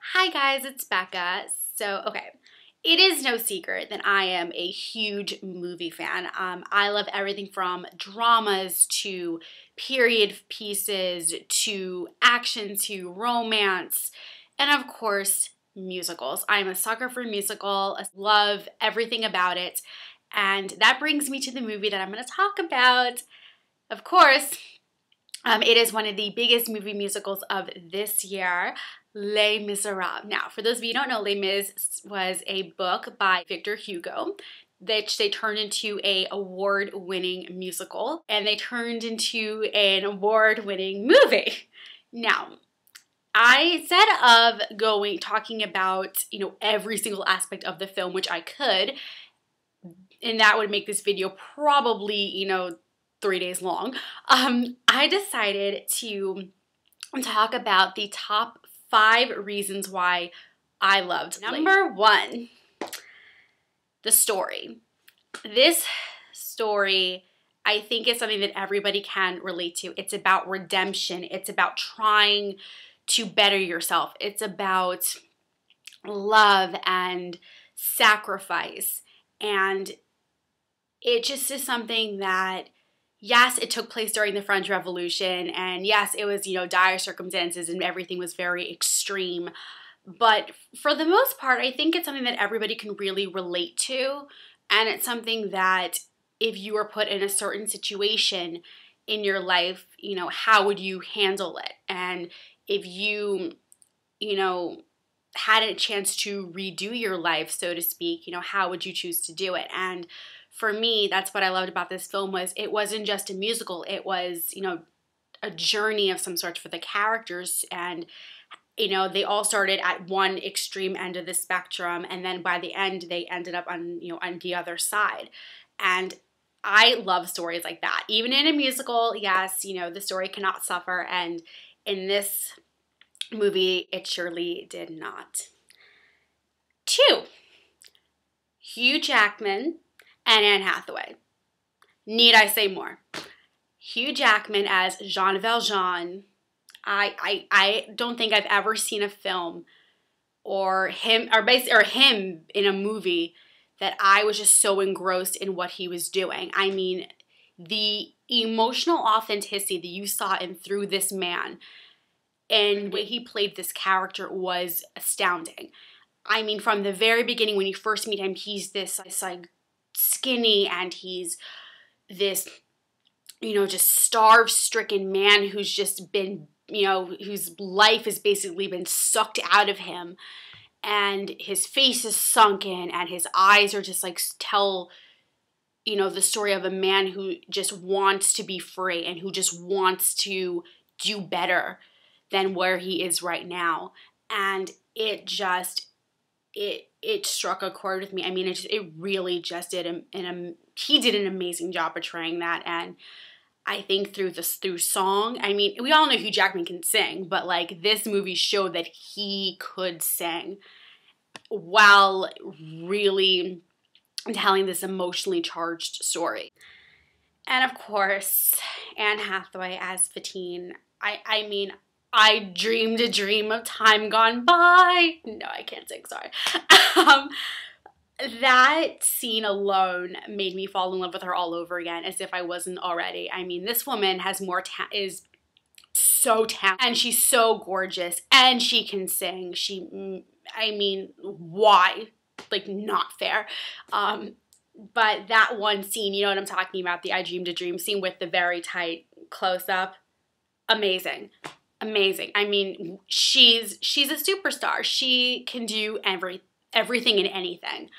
Hi guys, it's Becca. It is no secret that I am a huge movie fan. I love everything from dramas to period pieces to action to romance, and of course, musicals. I'm a sucker for musical, I love everything about it, and that brings me to the movie that I'm going to talk about. Of course, it is one of the biggest movie musicals of this year, Les Miserables. Now, for those of you who don't know, Les Mis was a book by Victor Hugo that they turned into a award-winning musical, and they turned into an award-winning movie. Now, I said of talking about, every single aspect of the film, which I could, and that would make this video probably, 3 days long. I decided to talk about the top 5 reasons why I loved Number 1, the story. This story, I think, is something that everybody can relate to. It's about redemption. It's about trying to better yourself. It's about love and sacrifice. And it just is something that, yes, it took place during the French Revolution, and yes, it was, dire circumstances and everything was very extreme. But for the most part, I think it's something that everybody can really relate to, and it's something that if you were put in a certain situation in your life, how would you handle it? And if you, had a chance to redo your life, so to speak, how would you choose to do it? And for me, that's what I loved about this film. Was it wasn't just a musical, it was, a journey of some sort for the characters, and they all started at one extreme end of the spectrum, and then by the end they ended up on on the other side. And I love stories like that. Even in a musical, yes, the story cannot suffer, and in this movie it surely did not. 2, Hugh Jackman and Anne Hathaway. Need I say more? Hugh Jackman as Jean Valjean. I don't think I've ever seen a film or him in a movie that I was just so engrossed in what he was doing. I mean, the emotional authenticity that you saw in through this man and the way he played this character was astounding. I mean, from the very beginning when you first meet him, he's this like skinny, and he's this, just starve-stricken man who's just been, whose life has basically been sucked out of him, and his face is sunken, and his eyes are just like tell, the story of a man who just wants to be free and who just wants to do better than where he is right now. And it struck a chord with me. I mean, it really just did. He did an amazing job portraying that. And I think through song, I mean, we all know Hugh Jackman can sing, but like this movie showed that he could sing while really telling this emotionally charged story. And of course, Anne Hathaway as Fantine. I mean, I dreamed a dream of time gone by. No, I can't sing, sorry. That scene alone made me fall in love with her all over again, as if I wasn't already. I mean, this woman has is so talented, and she's so gorgeous, and she can sing. I mean, why? Like, not fair. But that one scene, you know what I'm talking about, the I dreamed a dream scene with the very tight close-up, amazing. Amazing. I mean, she's a superstar. She can do everything and anything.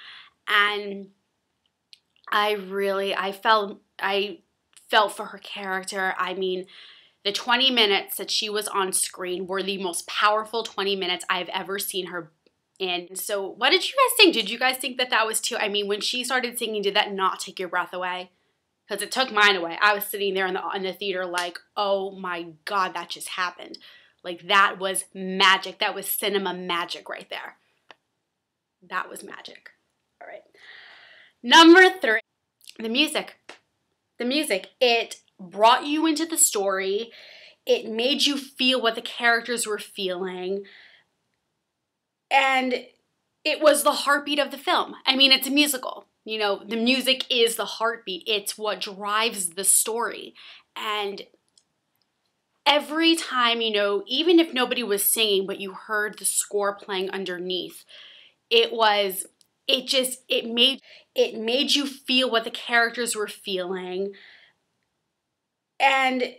And I felt for her character. I mean, the 20 minutes that she was on screen were the most powerful 20 minutes I've ever seen her in. So what did you guys think? Did you guys think that that was too, I mean, when she started singing, did that not take your breath away? Because it took mine away. I was sitting there in the theater like, oh my God, that just happened. Like, that was magic. That was cinema magic right there. That was magic. All right. Number 3, the music. The music. It brought you into the story. It made you feel what the characters were feeling. And it was the heartbeat of the film. I mean, it's a musical. You know, the music is the heartbeat. It's what drives the story. And every time, you know, even if nobody was singing, but you heard the score playing underneath, it made you feel what the characters were feeling. And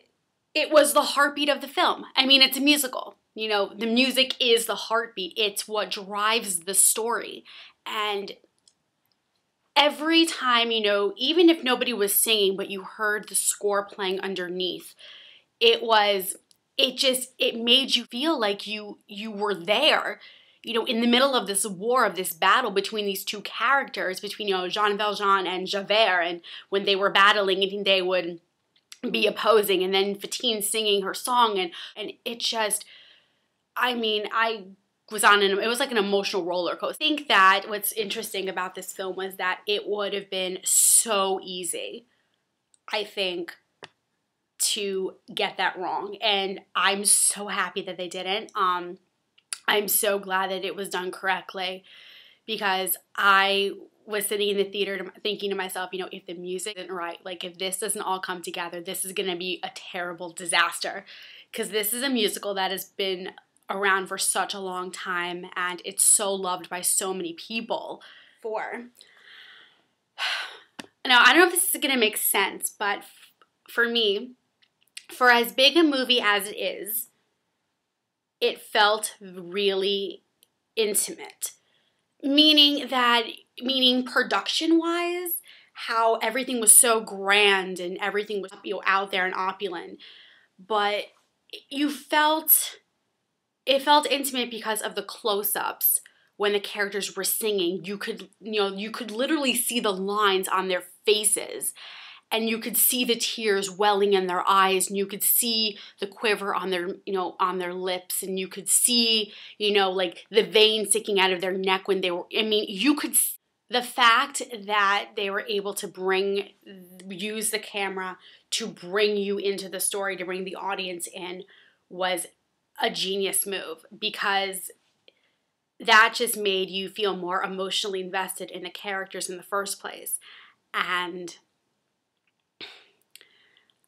it was the heartbeat of the film. I mean, it's a musical. You know, the music is the heartbeat. It's what drives the story. And every time, you know, even if nobody was singing, but you heard the score playing underneath, it made you feel like you were there, you know, in the middle of this war, of this battle between these two characters, between, you know, Jean Valjean and Javert, and when they were battling and they would be opposing, and then Fantine singing her song, and it just, I mean, it was like an emotional roller coaster. I think that what's interesting about this film was that it would have been so easy, I think, to get that wrong. And I'm so happy that they didn't. I'm so glad that it was done correctly, because I was sitting in the theater thinking to myself, you know, if the music isn't right, like if this doesn't all come together, this is going to be a terrible disaster, because this is a musical that has been around for such a long time, and it's so loved by so many people. Now, I don't know if this is going to make sense, but for me, for as big a movie as it is, it felt really intimate. Meaning production-wise, how everything was so grand and everything was, you know, out there and opulent. But it felt intimate because of the close-ups. When the characters were singing, you could literally see the lines on their faces, and you could see the tears welling in their eyes, and you could see the quiver on their lips, and you could see, you know, like the veins sticking out of their neck when they were, I mean, the fact that they were able to use the camera to bring you into the story, to bring the audience in, was a genius move, because that just made you feel more emotionally invested in the characters in the first place. And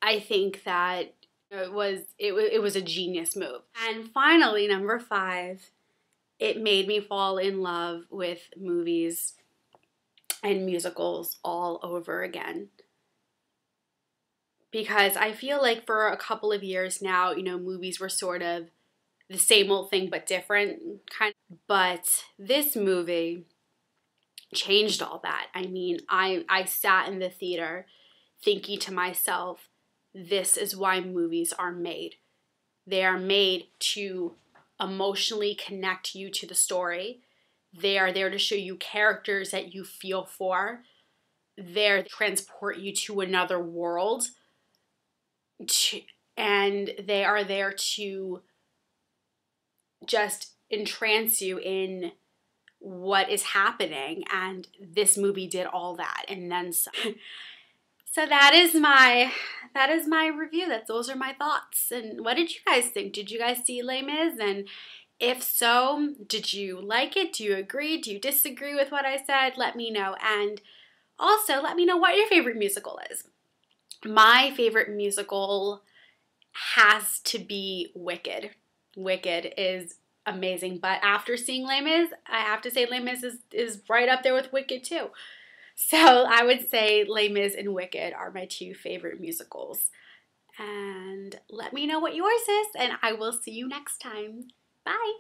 I think that it was a genius move. And finally, number 5, it made me fall in love with movies and musicals all over again. Because I feel like for a couple of years now, you know, movies were sort of the same old thing but different, kind of. But this movie changed all that. I mean, I sat in the theater thinking to myself, this is why movies are made. They are made to emotionally connect you to the story. They are there to show you characters that you feel for. They're to transport you to another world. And they are there to just entrance you in what is happening. And this movie did all that and then some. So that is my review. Those are my thoughts. And what did you guys think? Did you guys see Les Mis? And if so, did you like it? Do you agree? Do you disagree with what I said? Let me know. And also, let me know what your favorite musical is. My favorite musical has to be Wicked. Wicked is amazing. But after seeing Les Mis, I have to say Les Mis is right up there with Wicked too. So I would say Les Mis and Wicked are my 2 favorite musicals. And let me know what yours is, and I will see you next time. Bye!